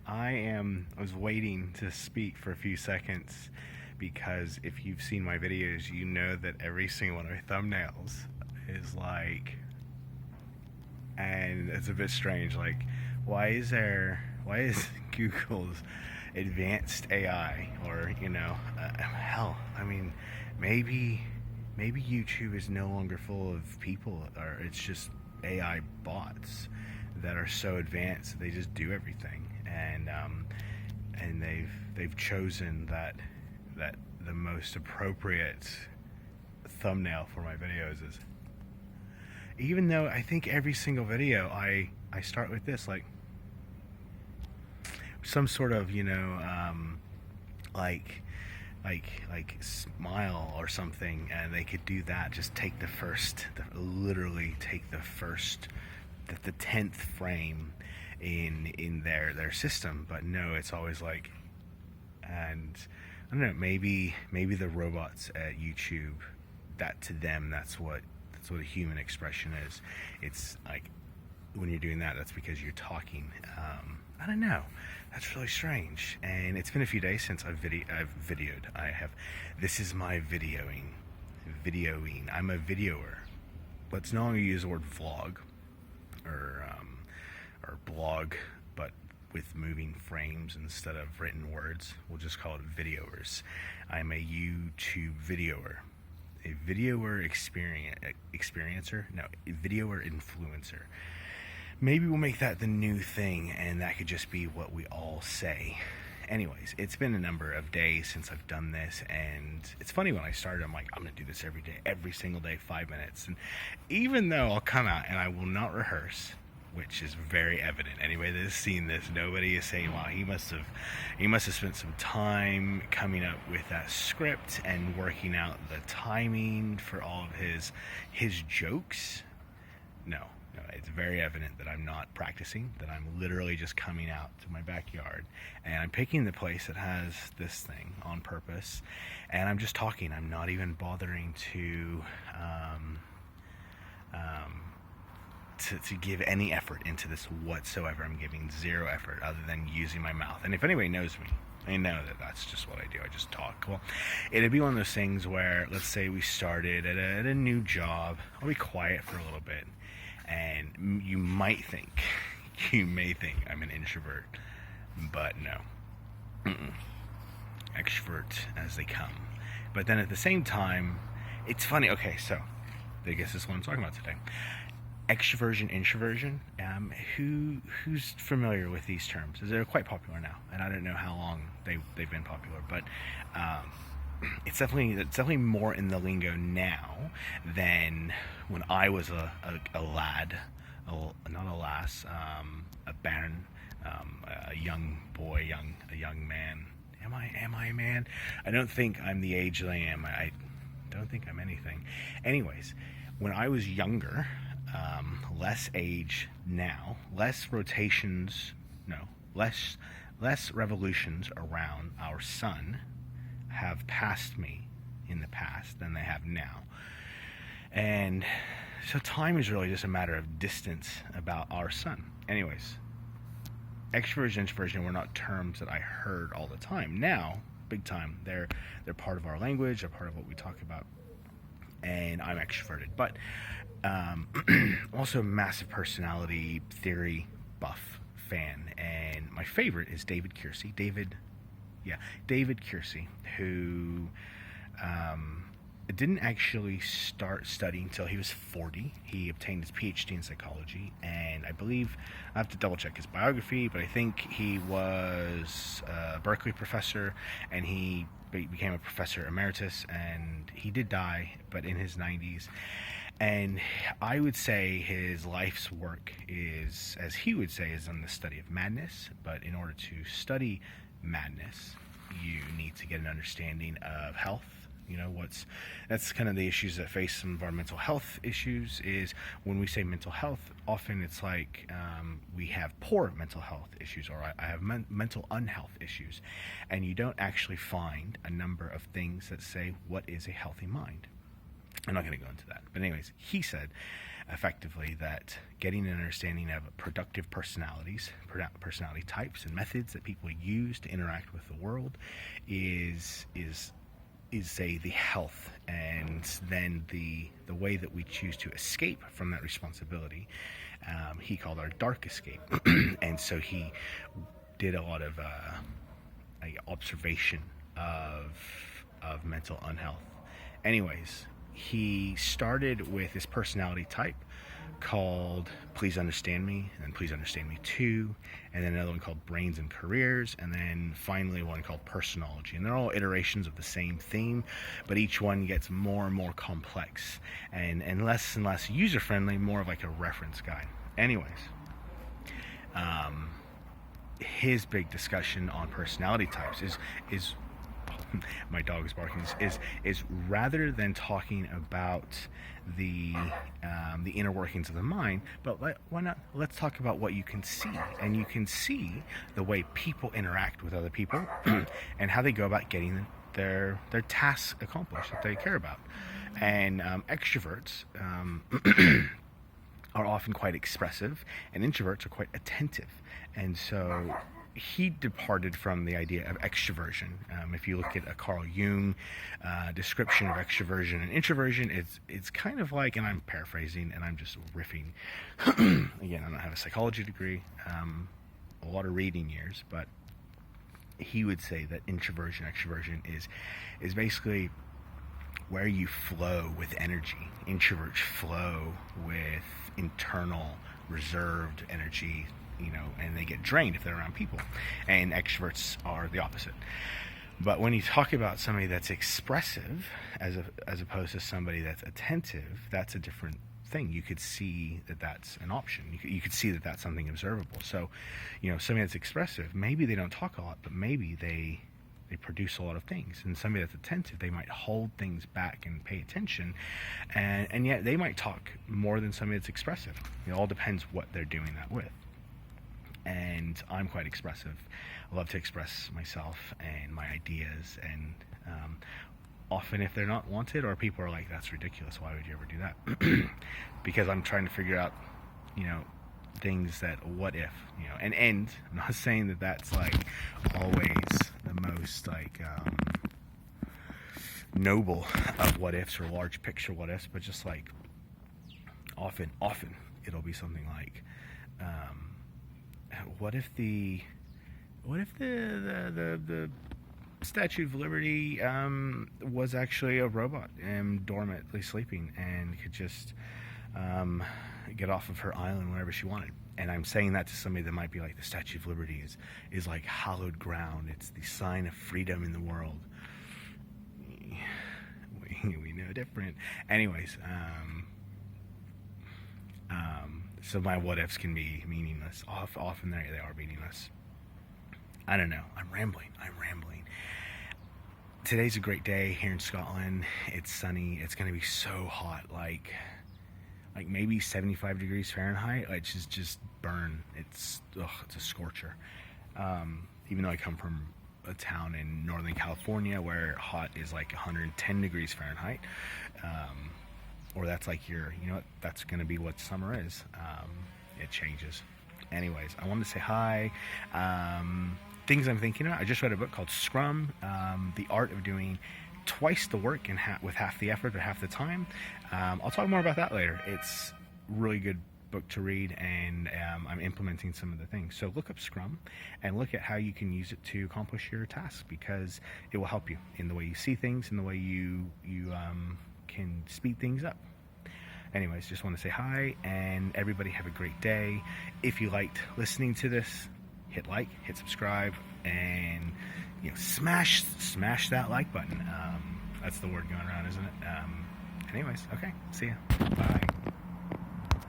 I was waiting to speak for a few seconds because if you've seen my videos, you know that every single one of my thumbnails is like, and it's a bit strange. Like, why is Google's advanced AI, or hell, I mean, maybe YouTube is no longer full of people, or it's just AI bots that are so advanced that they just do everything, and they've chosen that the most appropriate thumbnail for my videos is, even though I think every single video I start with this, like some sort of like smile or something, and they could do that, just take literally take the 10th frame in their system. But no, it's always like, and I don't know, maybe the robots at YouTube, that to them that's what a human expression is. It's like, when you're doing that, that's because you're talking. I don't know. That's really strange. And it's been a few days since I've videoed. This is my videoing. I'm a videoer. Let's no longer use the word vlog or blog, but with moving frames instead of written words. We'll just call it videoers. I'm a YouTube videoer. A videoer experiencer? No, a videoer influencer. Maybe we'll make that the new thing, and that could just be what we all say. Anyways, it's been a number of days since I've done this, and it's funny, when I started, I'm like, I'm going to do this every day, every single day, 5 minutes. And even though I'll come out and I will not rehearse, which is very evident. Anybody that has seen this, nobody is saying, wow, he must have spent some time coming up with that script and working out the timing for all of his jokes. No, it's very evident that I'm not practicing, that I'm literally just coming out to my backyard, and I'm picking the place that has this thing on purpose, and I'm just talking. I'm not even bothering to give any effort into this whatsoever. I'm giving zero effort other than using my mouth. And if anybody knows me, they know that that's just what I do. I just talk. Well, it'd be one of those things where, let's say we started at a new job. I'll be quiet for a little bit, and you may think I'm an introvert, but no. Extrovert as they come. But then at the same time, it's funny. Okay, so I guess this is what I'm talking about today. Extroversion, introversion. Who's familiar with these terms? They're quite popular now, and I don't know how long they've been popular, but it's definitely more in the lingo now than when I was a lad, not a lass, a bairn, a young boy, a young man. Am I a man? I don't think I'm the age that I am. I don't think I'm anything. Anyways, when I was younger, less age now, less revolutions around our sun have passed me in the past than they have now. And so time is really just a matter of distance about our sun. Anyways, extroversion, introversion were not terms that I heard all the time. Now, big time, they're part of our language, they're part of what we talk about, and I'm extroverted. But also a massive personality theory buff fan, and my favorite is David Keirsey. David Keirsey, who didn't actually start studying until he was 40. He obtained his PhD in psychology, and I believe, I have to double check his biography, but I think he was a Berkeley professor, and he became a professor emeritus, and he did die, but in his 90s. And I would say his life's work is, as he would say, is on the study of madness. But in order to study madness, you need to get an understanding of health. That's kind of the issues that face some of our mental health issues. Is when we say mental health, often it's like we have poor mental health issues, or I have mental unhealth issues, and you don't actually find a number of things that say what is a healthy mind. I'm not going to go into that. But anyways, he said, effectively that getting an understanding of productive personality types and methods that people use to interact with the world is say the health, and then the way that we choose to escape from that responsibility, he called our dark escape. And so he did a lot of observation of mental unhealth. Anyways, he started with this personality type called Please Understand Me, and then Please Understand Me 2, and then another one called Brains and Careers, and then finally one called Personology. And they're all iterations of the same theme, but each one gets more and more complex and less user-friendly, more of like a reference guide. Anyways, his big discussion on personality types is my dog is barking, is rather than talking about the inner workings of the mind, but why not, let's talk about what you can see. And you can see the way people interact with other people and how they go about getting their tasks accomplished that they care about. And extroverts are often quite expressive, and introverts are quite attentive. And so he departed from the idea of extroversion. If you look at a Carl Jung description of extroversion and introversion, it's kind of like, and I'm paraphrasing and I'm just riffing. Again, I don't have a psychology degree, a lot of reading years, but he would say that introversion, extroversion is basically where you flow with energy. Introverts flow with internal, reserved energy, and they get drained if they're around people. And extroverts are the opposite. But when you talk about somebody that's expressive as opposed to somebody that's attentive, that's a different thing. You could see that that's an option. You could see that that's something observable. So, somebody that's expressive, maybe they don't talk a lot, but maybe they produce a lot of things. And somebody that's attentive, they might hold things back and pay attention, and yet they might talk more than somebody that's expressive. It all depends what they're doing that with. And I'm quite expressive. I love to express myself and my ideas, and often if they're not wanted, or people are like, that's ridiculous, why would you ever do that? Because I'm trying to figure out, things that, what if, and I'm not saying that that's like always the most like noble of what ifs or large picture what ifs, but just like often it'll be something like, what if the Statue of Liberty was actually a robot and dormantly sleeping and could just get off of her island whenever she wanted? And I'm saying that to somebody that might be like, the Statue of Liberty is like hallowed ground. It's the sign of freedom in the world. We know different. Anyways, so my what ifs can be meaningless. Often they are meaningless. I don't know. I'm rambling. Today's a great day here in Scotland. It's sunny. It's going to be so hot, like maybe 75 degrees Fahrenheit. It's just burn. It's a scorcher. Even though I come from a town in Northern California where hot is like 110 degrees Fahrenheit, or that's like that's going to be what summer is. It changes. Anyways, I wanted to say hi. Things I'm thinking about. I just read a book called Scrum, The Art of Doing Twice the Work with half the effort or half the time. I'll talk more about that later. It's a really good book to read, and I'm implementing some of the things. So look up Scrum and look at how you can use it to accomplish your tasks, because it will help you in the way you see things and the way you can speed things up. Anyways, just want to say hi, and everybody have a great day. If you liked listening to this, hit like, hit subscribe, and smash that like button. That's the word going around, isn't it? Anyways, okay, see ya. Bye.